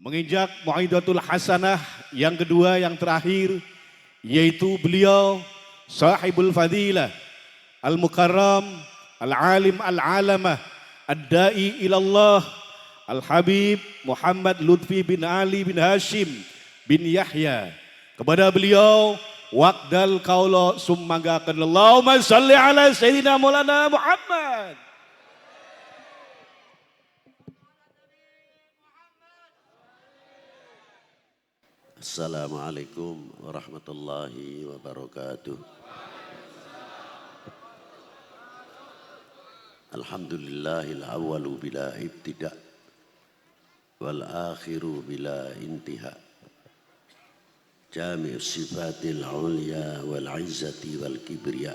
menginjak Mau'idatul Hasanah yang kedua yang terakhir, yaitu beliau sahibul fadilah al-mukarram al-alim al-alamah ad-da'i ilallah al-habib Muhammad Lutfi bin Ali bin Hashim bin Yahya. Kepada beliau waqdal qaula summagakan Allahumma salli ala sayyidina Maulana Muhammad. Assalamualaikum warahmatullahi wabarakatuh. Alhamdulillahil awwalu bila ibtida wal akhiru bila intiha. Jami'us sifatil ulya wal izzati wal kibriya.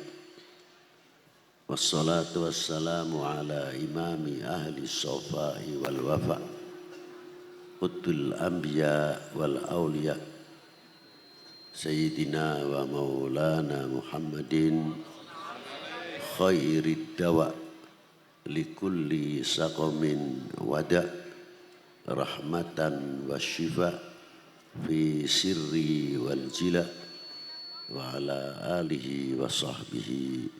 Wassalatu wassalamu ala imami ahli sofai wal wafa. Qutbul anbiya wal awliya Sayyidina wa maulana Muhammadin khairid dawa likulli saqamin wada rahmatan wa shifa fi sirri wal jila wa ala alihi wa sahbihi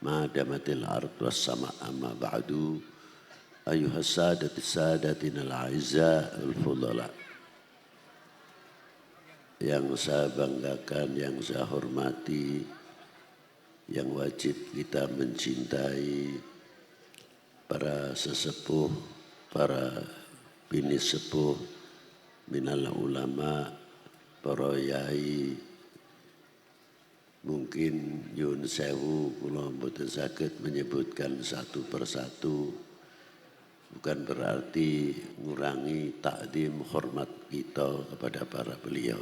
ma damatil ard was sama amma ba'du. Ayuha sadatina al-a'izza al-fudala, yang saya banggakan, yang saya hormati, yang wajib kita mencintai, para sesepuh, para bini sepuh, minal ulama, para yai. Mungkin yun sewu kula mboten saged menyebutkan satu persatu. Bukan berarti mengurangi takdim hormat kita kepada para beliau.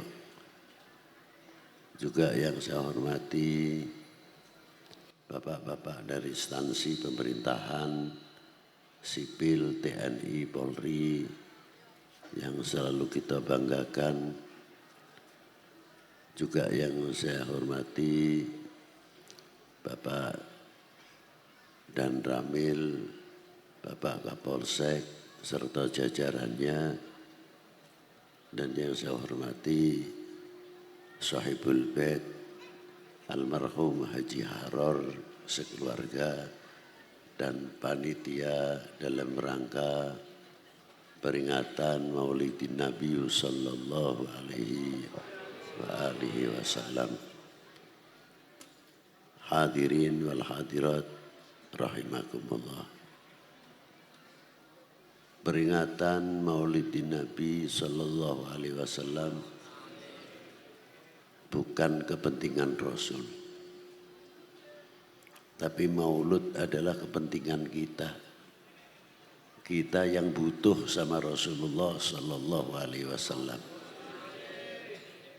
Juga yang saya hormati bapak-bapak dari instansi pemerintahan, sipil, TNI, Polri, yang selalu kita banggakan. Juga yang saya hormati Bapak Dan Ramil, Bapak Kapolsek serta jajarannya, dan yang saya hormati Sahibul Bait almarhum Haji Haror sekeluarga dan panitia dalam rangka peringatan Maulidin Nabi sallallahu alaihi wasallam. Hadirin wal hadirat rahimakumullah. Peringatan Maulidin Nabi sallallahu alaihi wasallam bukan kepentingan Rasul, tapi maulud adalah kepentingan kita. Kita yang butuh sama Rasulullah sallallahu alaihi wasallam.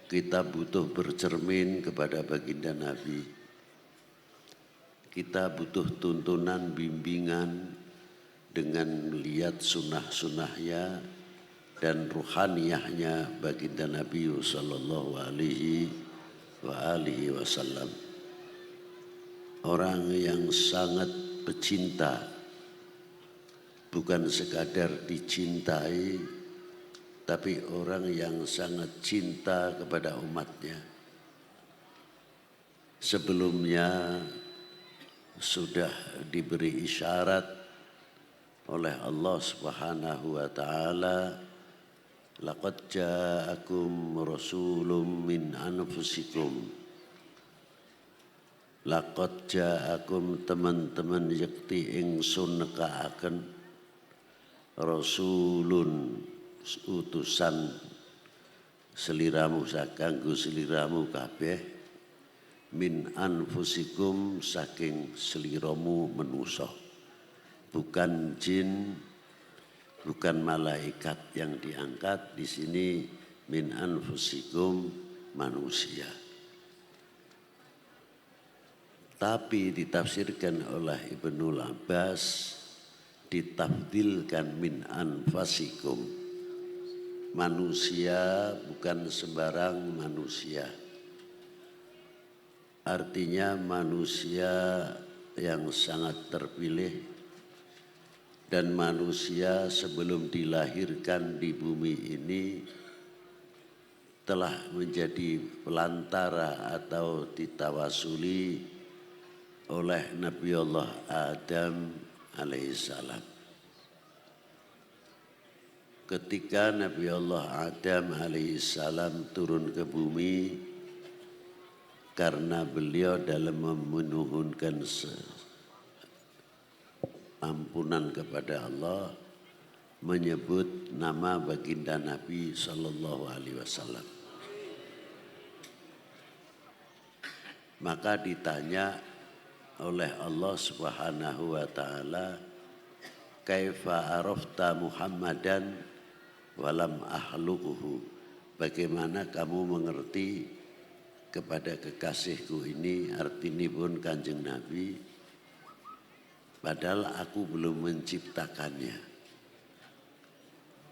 Kita butuh bercermin kepada baginda Nabi. Kita butuh tuntunan, bimbingan dengan melihat sunnah-sunnahnya dan ruhaniyahnya baginda Nabi sallallahu alaihi wasallam. Orang yang sangat pecinta, bukan sekadar dicintai, tapi orang yang sangat cinta kepada umatnya. Sebelumnya sudah diberi isyarat oleh Allah Subhanahu wa taala, laqad ja'akum rasulun min anfusikum. Laqad ja'akum, teman-teman yakti ingsun nekaaken, rasulun utusan seliramu sakanggo seliramu kabeh, min anfusikum saking seliramu manusa. Bukan jin, bukan malaikat yang diangkat di sini, min anfusikum manusia. Tapi ditafsirkan oleh Ibnul Abbas, ditafdilkan min anfasikum. Manusia bukan sembarang manusia. Artinya manusia yang sangat terpilih, dan manusia sebelum dilahirkan di bumi ini telah menjadi pelantara atau ditawasuli oleh Nabi Allah Adam alaihissalam. Ketika Nabi Allah Adam alaihissalam turun ke bumi, karena beliau dalam memohonkan ampunan kepada Allah, menyebut nama baginda Nabi Sallallahu Alaihi Wasallam. Maka ditanya oleh Allah Subhanahu wa taala, kaifa arafta Muhammadan walam ahluquhu, bagaimana kamu mengerti kepada kekasihku ini, artinya pun Kanjeng Nabi, padahal aku belum menciptakannya.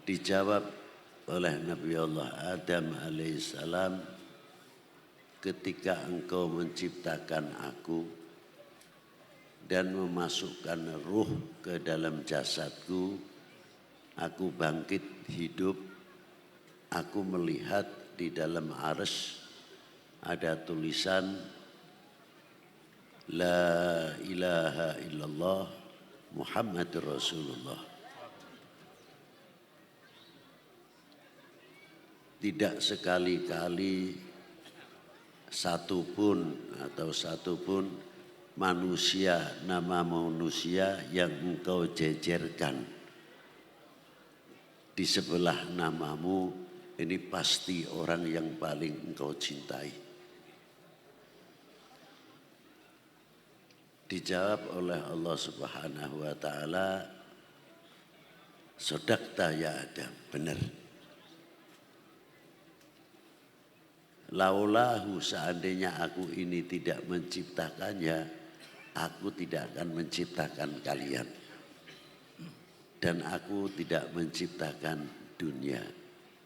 Dijawab oleh Nabi Allah Adam alaihissalam, ketika engkau menciptakan aku dan memasukkan ruh ke dalam jasadku, aku bangkit hidup, aku melihat di dalam arsy ada tulisan La ilaha illallah Muhammadur Rasulullah. Tidak sekali-kali satupun manusia, nama manusia yang engkau jejerkan di sebelah namamu, ini pasti orang yang paling engkau cintai. Dijawab oleh Allah Subhanahu wa taala, Sodaqta ya Adam, benar. Laulahu, seandainya aku ini tidak menciptakannya, aku tidak akan menciptakan kalian. Dan aku tidak menciptakan dunia.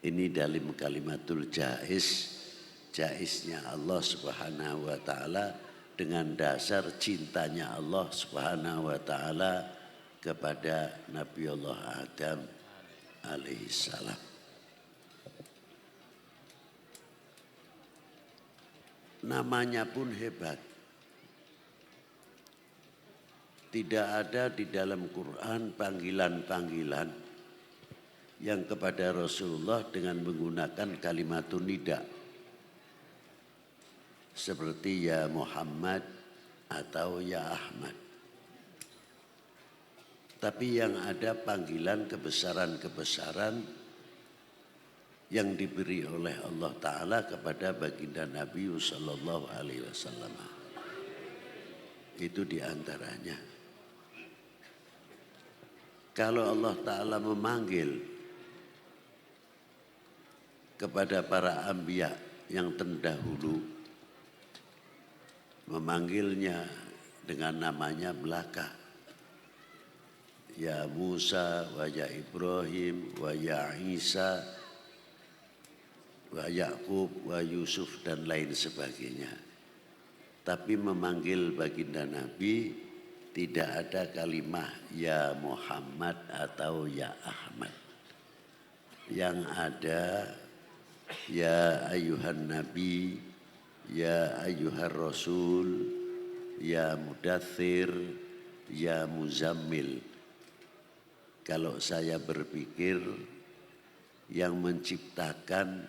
Ini dalam kalimatul jaiznya Allah Subhanahu wa taala dengan dasar cintanya Allah Subhanahu wa taala kepada Nabi Allah Adam alaihissalam. Namanya pun hebat. Tidak ada di dalam Quran panggilan-panggilan yang kepada Rasulullah dengan menggunakan kalimatun nida, seperti ya Muhammad atau ya Ahmad. Tapi yang ada panggilan kebesaran-kebesaran yang diberi oleh Allah Ta'ala kepada baginda Nabi Sallallahu Alaihi Wasallam. Itu diantaranya. Kalau Allah Ta'ala memanggil kepada para anbiya yang terdahulu, memanggilnya dengan namanya belaka. Ya Musa, wa ya Ibrahim, wa ya Isa, wa Yakub, wa Yusuf, dan lain sebagainya. Tapi memanggil baginda Nabi tidak ada kalimah ya Muhammad atau ya Ahmad. Yang ada ya ayuhan Nabi, ya ayyuhar rasul, ya mudaththir, ya muzammil. Kalau saya berpikir yang menciptakan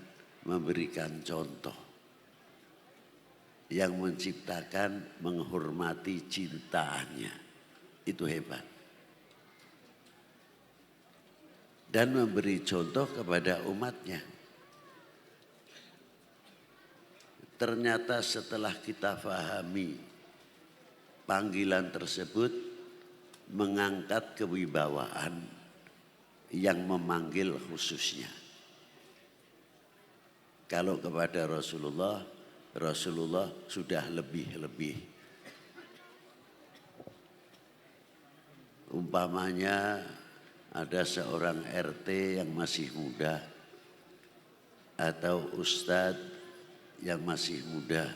memberikan contoh, yang menciptakan menghormati cintaannya, itu hebat. Dan memberi contoh kepada umatnya. Ternyata setelah kita fahami panggilan tersebut mengangkat kewibawaan yang memanggil khususnya. Kalau kepada Rasulullah sudah lebih-lebih. Umpamanya ada seorang RT yang masih muda atau ustadz yang masih muda,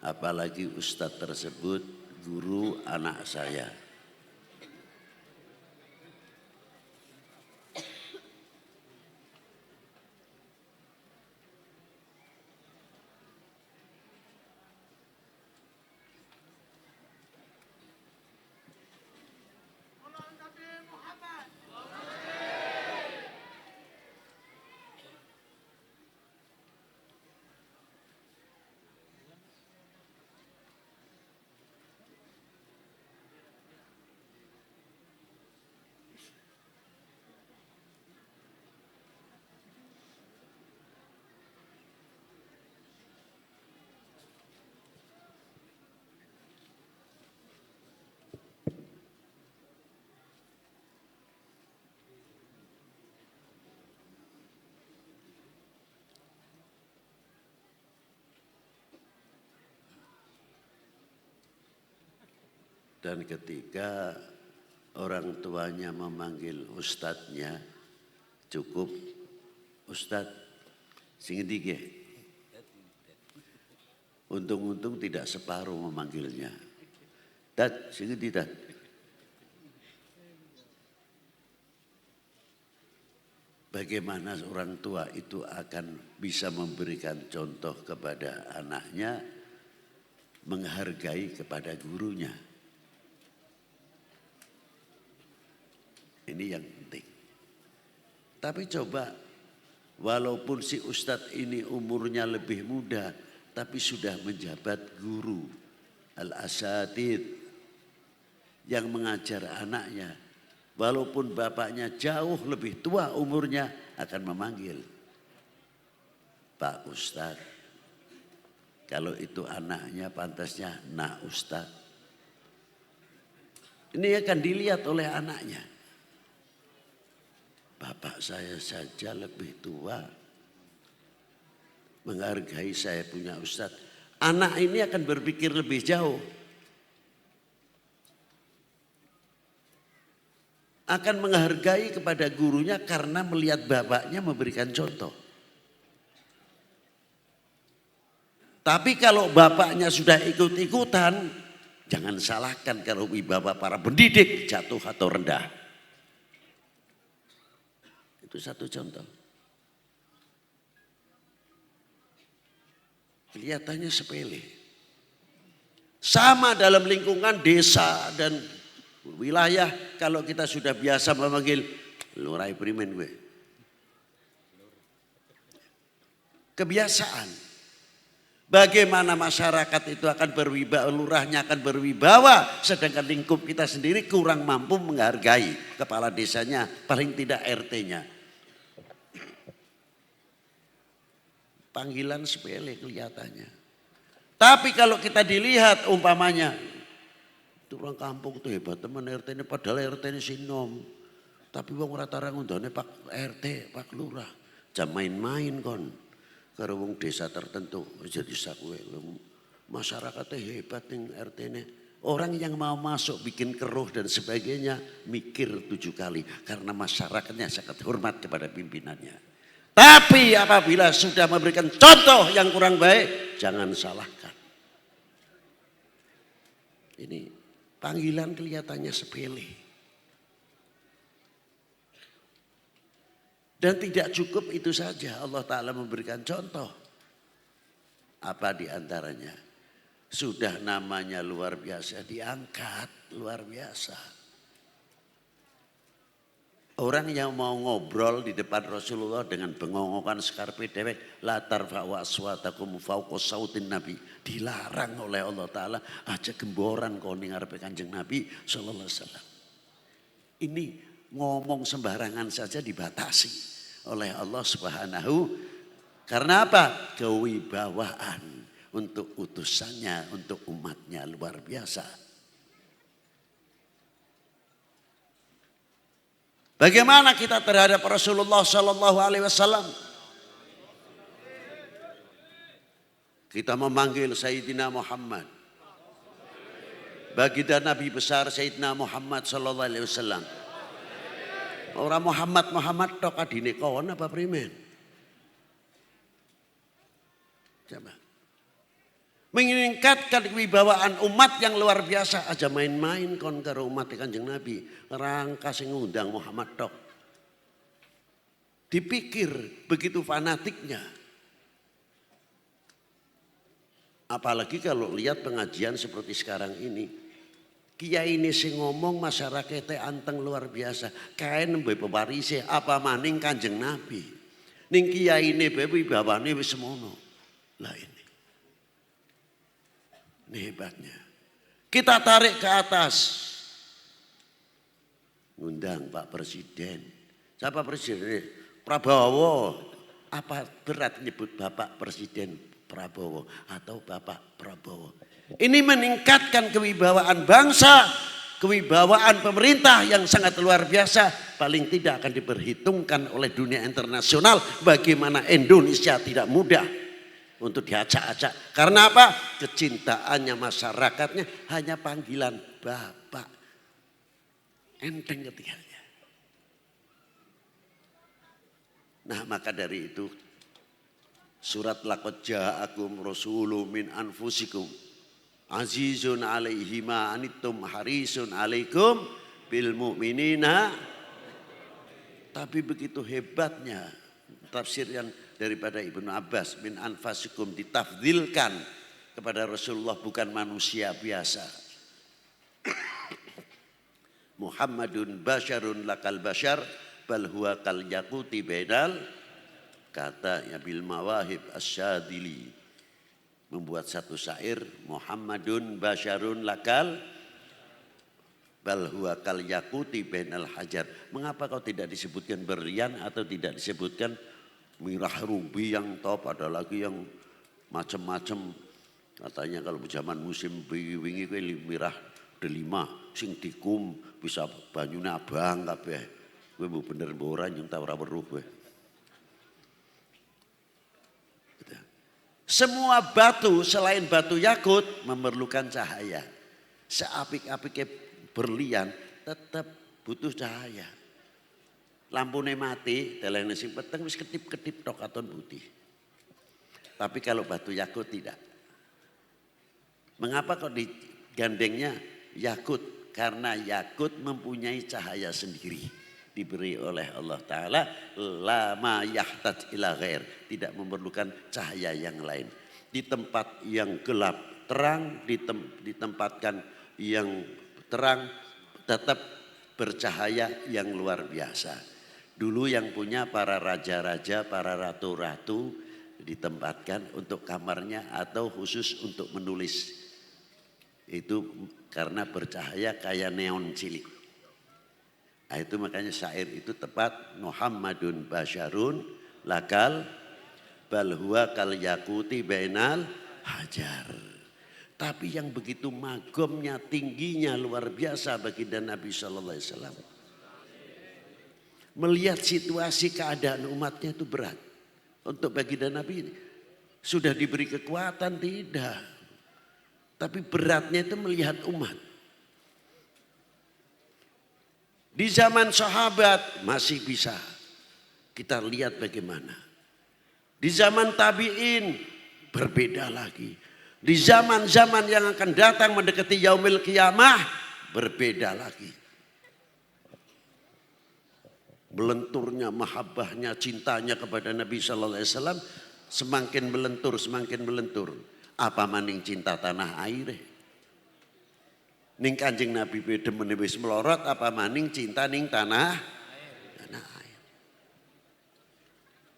apalagi ustadz tersebut guru anak saya, Dan ketika orang tuanya memanggil ustadznya, cukup ustadz sing endi. Untung-untung tidak separuh memanggilnya. Dad, sing endi Dad? Bagaimana orang tua itu akan bisa memberikan contoh kepada anaknya, menghargai kepada gurunya. Ini yang penting. Tapi coba, walaupun si ustadz ini umurnya lebih muda, tapi sudah menjabat guru, al-asatid, yang mengajar anaknya. Walaupun bapaknya jauh lebih tua umurnya, akan memanggil Pak Ustadz. Kalau itu anaknya pantasnya Nak Ustadz. Ini akan dilihat oleh anaknya. Bapak saya saja lebih tua, menghargai saya punya Ustadz. Anak ini akan berpikir lebih jauh. Akan menghargai kepada gurunya karena melihat bapaknya memberikan contoh. Tapi kalau bapaknya sudah ikut-ikutan, jangan salahkan kalau wibawa para pendidik jatuh atau rendah. Itu satu contoh. Kelihatannya sepele. Sama dalam lingkungan desa dan wilayah, kalau kita sudah biasa memanggil lurai primen gue. Kebiasaan. Bagaimana masyarakat itu akan berwibawa, lurahnya akan berwibawa, sedangkan lingkup kita sendiri kurang mampu menghargai kepala desanya, paling tidak RT-nya. Panggilan sepele kelihatannya. Tapi kalau kita dilihat umpamanya, itu orang kampung tuh hebat teman RT ini, padahal RT ini sinom. Tapi wong rata-rata ngundane Pak RT, Pak Lurah. Jam main-main kon. Karo wong desa tertentu jadi sakwe. Masyarakatnya hebat ning RT ini. Orang yang mau masuk bikin keruh dan sebagainya mikir 7 kali. Karena masyarakatnya sangat hormat kepada pimpinannya. Tapi apabila sudah memberikan contoh yang kurang baik, jangan salahkan. Ini panggilan kelihatannya sepele. Dan tidak cukup itu saja, Allah Ta'ala memberikan contoh. Apa diantaranya? Sudah namanya luar biasa, diangkat luar biasa. Orang yang mau ngobrol di depan Rasulullah dengan bengongokan skarpe dewek, la tarfa'u aswatakum fawqa sautin Nabi, dilarang oleh Allah Ta'ala, aja gemboran kau ning ngarepe Kanjeng Nabi sallallahu alaihi wasallam. Ini ngomong sembarangan saja dibatasi oleh Allah Subhanahu. Karena apa? Kewibawaan untuk utusannya, untuk umatnya luar biasa. Bagaimana kita terhadap Rasulullah sallallahu alaihi wasallam? Kita memanggil Sayyidina Muhammad. Baginda Nabi besar Sayyidina Muhammad sallallahu alaihi wasallam. Orang Muhammad tok adine kawan apa primen? Coba. Meningkatkan kewibawaan umat yang luar biasa, aja main-main kon karo umat Kanjeng Nabi. Rangka sing ngundang Muhammad tok. Dipikir begitu fanatiknya. Apalagi kalau lihat pengajian seperti sekarang ini. Kiai ini sing ngomong masyarakatnya anteng luar biasa. Kain nembe pewarise apa maning Kanjeng Nabi. Ning kiai ini wibawane wis semono. Lah ini hebatnya. Kita tarik ke atas. Ngundang Pak Presiden. Siapa Presiden? Prabowo. Apa berat nyebut Bapak Presiden Prabowo atau Bapak Prabowo? Ini meningkatkan kewibawaan bangsa, kewibawaan pemerintah yang sangat luar biasa. Paling tidak akan diperhitungkan oleh dunia internasional bagaimana Indonesia tidak mudah untuk diacak-acak. Karena apa? Kecintaannya masyarakatnya hanya panggilan Bapak. Enteng ketiganya. Nah maka dari itu surat laqad ja'akum rasulun min anfusikum azizun alaihi ma anittum harisun alaikum bil mu'minina. Tapi begitu hebatnya tafsir yang daripada Ibnu Abbas, min anfusikum ditafdilkan kepada Rasulullah bukan manusia biasa. Muhammadun basyarun lakal basyar bal huwa kal yaquti bainal, kata Bil Mawahib Asyadili membuat satu syair, Muhammadun basyarun lakal bal huwa kal yaquti bainal hajar. Mengapa kau tidak disebutkan berlian atau tidak disebutkan mirah rubi yang top, ada lagi yang macam-macam. Katanya kalau zaman musim wingi kuwi mirah delima sing dikum bisa banyune abang kabeh. Kowe mbok bener mbok ora nyung ta ora weruh kowe. Semua batu selain batu yakut memerlukan cahaya. Seapik-apiknya berlian tetap butuh cahaya. Lampune mati, telene sing peteng wis ketip-ketip tok katon putih. Tapi kalau batu yakut tidak. Mengapa kok digandengnya yakut? Karena yakut mempunyai cahaya sendiri. Diberi oleh Allah Ta'ala lama yahtaj ila ghair, tidak memerlukan cahaya yang lain. Di tempat yang gelap terang, ditempatkan yang terang tetap bercahaya yang luar biasa. Dulu yang punya para raja-raja, para ratu-ratu ditempatkan untuk kamarnya atau khusus untuk menulis. Itu karena bercahaya kayak neon cilik. Nah, itu makanya syair itu tepat, Muhammadun basyarun lakal bal huwa kal yaquti bainal hajar. Tapi yang begitu magomnya, tingginya luar biasa baginda Nabi sallallahu alaihi wasallam. Melihat situasi keadaan umatnya itu berat. Untuk baginda Nabi ini sudah diberi kekuatan tidak. Tapi beratnya itu melihat umat. Di zaman sahabat masih bisa kita lihat bagaimana. Di zaman tabi'in berbeda lagi. Di zaman-zaman yang akan datang mendekati yaumil qiyamah berbeda lagi. Melenturnya mahabbahnya, cintanya kepada Nabi sallallahu alaihi wasallam semakin melentur, semakin melentur. Apa maning cinta tanah air? Ning Kanjeng Nabi demen wis melorot, apa maning cinta ning tanah air.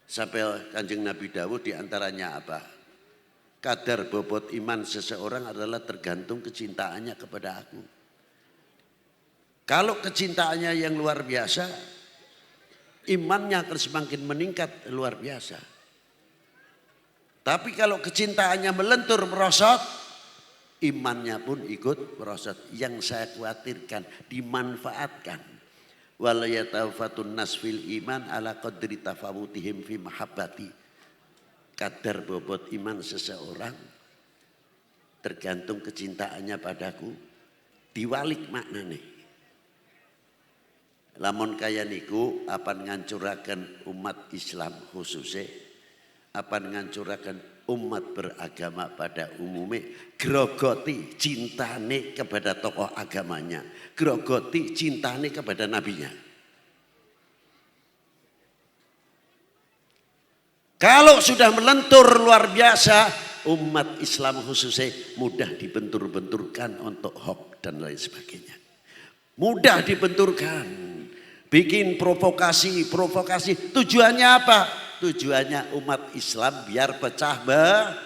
Sampai Kanjeng Nabi dawuh diantaranya apa? Kadar bobot iman seseorang adalah tergantung kecintaannya kepada aku. Kalau kecintaannya yang luar biasa, imannya akan semakin meningkat luar biasa. Tapi kalau kecintaannya melentur merosot, imannya pun ikut merosot. Yang saya khawatirkan dimanfaatkan. Wala yatafatun nasfil iman ala qadri tafawutihim fi mahabbati. Kadar bobot iman seseorang tergantung kecintaannya padaku. Diwalik maknane. Lamun kaya niku apan ngancuraken umat Islam khususnya, apan ngancuraken umat beragama pada umumnya, grogoti cintane kepada tokoh agamanya, grogoti cintane kepada nabinya. Kalau sudah melentur luar biasa, umat Islam khususnya mudah dibentur-benturkan untuk hoax dan lain sebagainya. Mudah dibenturkan, bikin provokasi. Tujuannya apa? Tujuannya umat Islam biar pecah belah.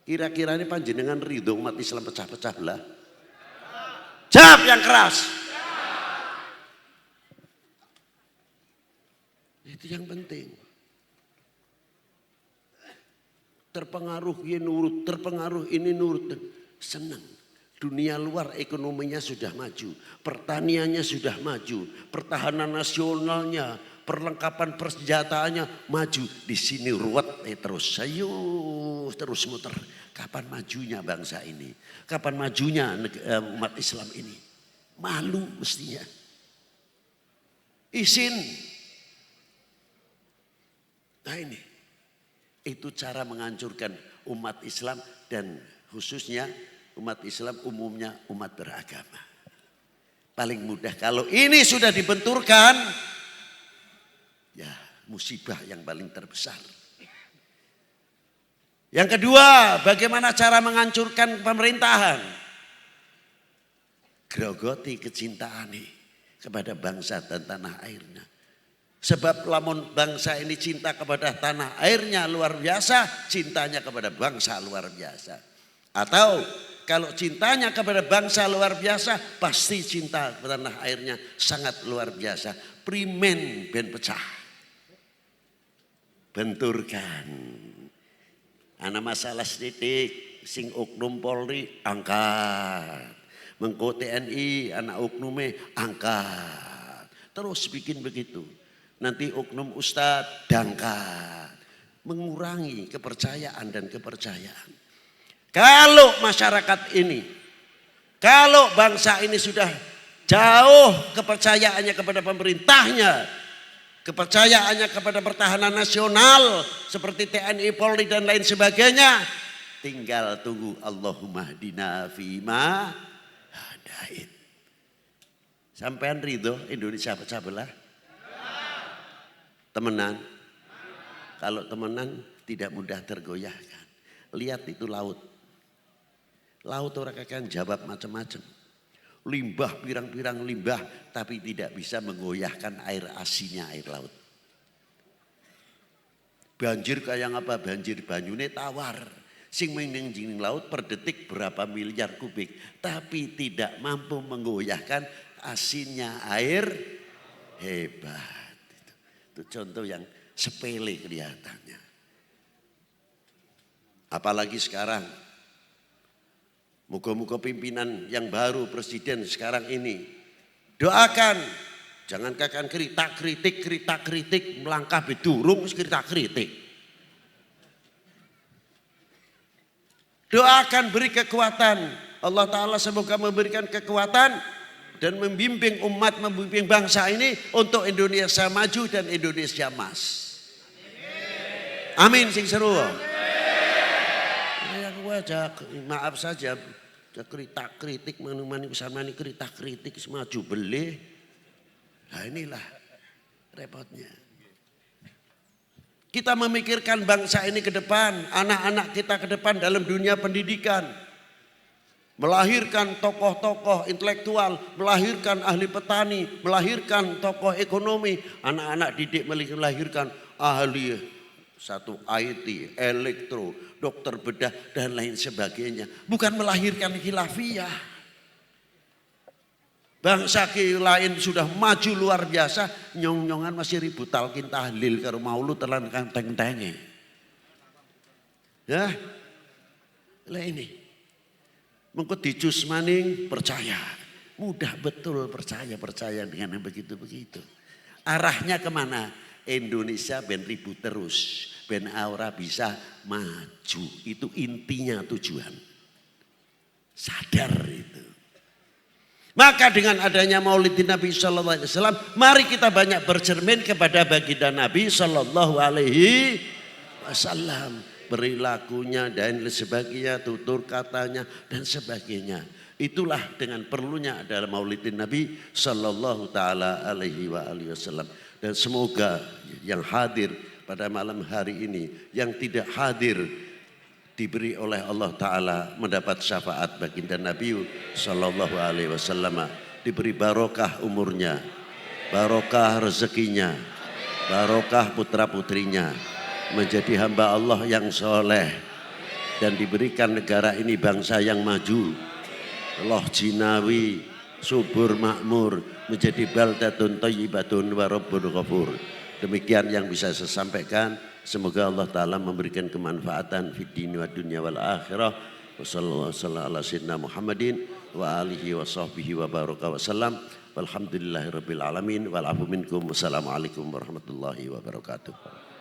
Kira-kira ini panjenengan ridho umat Islam pecah-pecah belah? Jawab yang keras. Itu yang penting. Terpengaruh ini nurut, terpengaruh ini nurut. Senang. Dunia luar ekonominya sudah maju, pertaniannya sudah maju, pertahanan nasionalnya perlengkapan persenjataannya maju. Di sini ruwet terus, terus muter. Kapan majunya bangsa ini? Kapan majunya umat Islam ini? Malu mestinya. Izin. Nah ini, itu cara menghancurkan umat Islam dan khususnya umat Islam umumnya umat beragama. Paling mudah kalau ini sudah dibenturkan, ya musibah yang paling terbesar. Yang kedua, bagaimana cara menghancurkan pemerintahan? Grogoti kecintaan kepada bangsa dan tanah airnya. Sebab lamun bangsa ini cinta kepada tanah airnya luar biasa, cintanya kepada bangsa luar biasa. Atau kalau cintanya kepada bangsa luar biasa, pasti cinta kepada tanah airnya sangat luar biasa. Primen ben pecah. Benturkan. Ana masalah sedikit, sing oknum Polri angkat. Mengko TNI anak oknume angkat. Terus bikin begitu. Nanti oknum ustadz dangkat. Mengurangi kepercayaan dan kepercayaan. Kalau masyarakat ini, kalau bangsa ini sudah jauh kepercayaannya kepada pemerintahnya, kepercayaannya kepada pertahanan nasional seperti TNI, Polri dan lain sebagainya, tinggal tunggu Allahumma hdina fima hadain. Sampean ridho Indonesia pecah belah? Temenan. Kalau temenan tidak mudah tergoyahkan. Lihat itu laut. Laut orang akan jawab macam-macam. Limbah, pirang-pirang limbah, tapi tidak bisa menggoyahkan air asinnya air laut. Banjir kayak apa? Banjir banyune tawar. Sing ning laut per detik berapa miliar kubik, tapi tidak mampu menggoyahkan asinnya air. Hebat. Itu contoh yang sepele kelihatannya. Apalagi sekarang. Moga-moga pimpinan yang baru presiden sekarang ini. Doakan. Jangan kakak kritik, melangkah bedurung kritik. Doakan beri kekuatan. Allah Ta'ala semoga memberikan kekuatan dan membimbing umat, membimbing bangsa ini untuk Indonesia maju dan Indonesia emas. Amin sing seru. Maaf saja, kritik mani kritik semaju belih. Nah inilah repotnya. Kita memikirkan bangsa ini ke depan, anak-anak kita ke depan dalam dunia pendidikan. Melahirkan tokoh-tokoh intelektual, melahirkan ahli petani, melahirkan tokoh ekonomi. Anak-anak didik melahirkan ahli satu IT, elektro, dokter bedah dan lain sebagainya. Bukan melahirkan khilafiyah. Bangsa lain sudah maju luar biasa, nyong-nyongan masih ribut talqin tahlil karo maulud telan kanteng-tenge. Ya. Lah ini. Mengko dicus maning percaya. Mudah betul percaya dengan yang begitu-begitu. Arahnya kemana? Indonesia ben ribut terus. Ben aura bisa maju. Itu intinya tujuan. Sadar itu. Maka dengan adanya maulidin Nabi Sallallahu Alaihi Wasallam, mari kita banyak bercermin kepada baginda Nabi Sallallahu Alaihi Wasallam. Perilakunya dan sebagainya, tutur katanya dan sebagainya. Itulah dengan perlunya adalah maulidin Nabi Sallallahu Ta'ala Alaihi Wasallam. Dan semoga yang hadir pada malam hari ini, yang tidak hadir diberi oleh Allah Ta'ala mendapat syafaat baginda Nabi Sallallahu Alaihi Wasallam. Diberi barokah umurnya, barokah rezekinya, barokah putra putrinya. Menjadi hamba Allah yang soleh. Dan diberikan negara ini bangsa yang maju. Loh jinawi, subur makmur. Menjadi baldatun thayyibatun wa rabbun ghafur. Demikian yang bisa saya sampaikan. Semoga Allah Ta'ala memberikan kemanfaatan fid dini wa dunya wal akhirah. Wa sallallahu ala sayyidina Muhammadin wa alihi wa sahbihi wa baraka wa sallam. Walhamdulillahirabbil alamin wal afu minkum. Wassalamualaikum warahmatullahi wabarakatuh.